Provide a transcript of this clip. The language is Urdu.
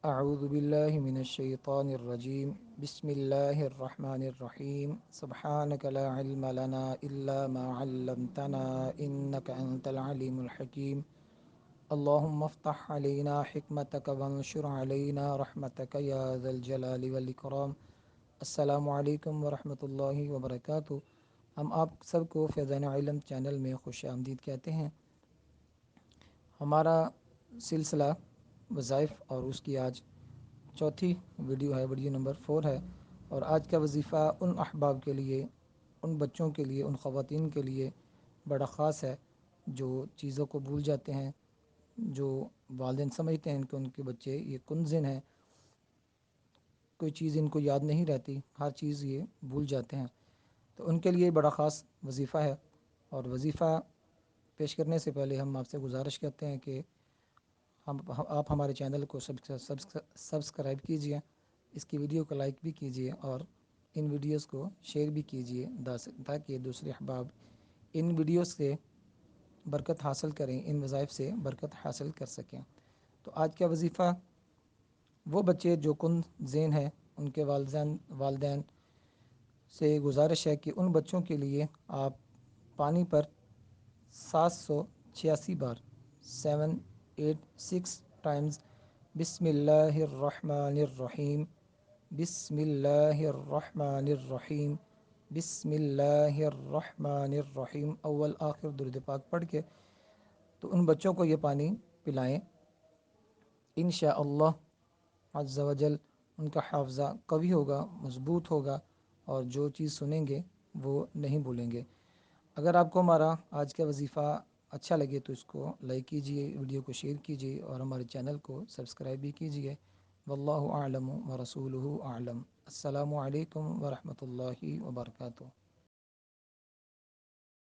اعوذ باللہ من الشیطان الرجیم بسم اللہ الرحمن الرحیم سبحانک لا علم لنا الا ما علمتنا انک انت العلیم الحکیم اللہم افتح علینا حکمتک وانشر علینا رحمتک یا ذا الجلال والاکرام۔ السلام علیکم ورحمۃ اللہ وبرکاتہ۔ ہم آپ سب کو فیضان علم چینل میں خوش آمدید کہتے ہیں۔ ہمارا سلسلہ وظائف اور اس کی آج چوتھی ویڈیو ہے، ویڈیو نمبر 4 ہے، اور آج کا وظیفہ ان احباب کے لیے، ان بچوں کے لیے، ان خواتین کے لیے بڑا خاص ہے جو چیزوں کو بھول جاتے ہیں، جو والدین سمجھتے ہیں کہ ان کے بچے یہ کنزن ہیں، کوئی چیز ان کو یاد نہیں رہتی، ہر چیز یہ بھول جاتے ہیں، تو ان کے لیے بڑا خاص وظیفہ ہے۔ اور وظیفہ پیش کرنے سے پہلے ہم آپ سے گزارش کرتے ہیں کہ آپ ہمارے چینل کو سبسکرائب کیجئے، اس کی ویڈیو کو لائک بھی کیجئے اور ان ویڈیوز کو شیئر بھی کیجئے تاکہ دوسرے احباب ان ویڈیوز سے برکت حاصل کریں، ان وظائف سے برکت حاصل کر سکیں۔ تو آج کا وظیفہ، وہ بچے جو کن ذہن ہیں ان کے والدین سے گزارش ہے کہ ان بچوں کے لیے آپ پانی پر 786 بار 786 ٹائمز بسم اللہ الرحمن الرحیم، بسم اللہ الرحمن الرحیم، بسم اللہ الرحمن الرحیم اول آخر درود پاک پڑھ کے تو ان بچوں کو یہ پانی پلائیں۔ انشاءاللہ عز و جل ان کا حافظہ قوی ہوگا، مضبوط ہوگا، اور جو چیز سنیں گے وہ نہیں بھولیں گے۔ اگر آپ کو ہمارا آج کا وظیفہ اچھا لگے تو اس کو لائک کیجئے، ویڈیو کو شیئر کیجئے اور ہمارے چینل کو سبسکرائب بھی کیجئے۔ واللہ اعلم ورسولہ اعلم۔ السلام علیکم ورحمۃ اللہ وبرکاتہ۔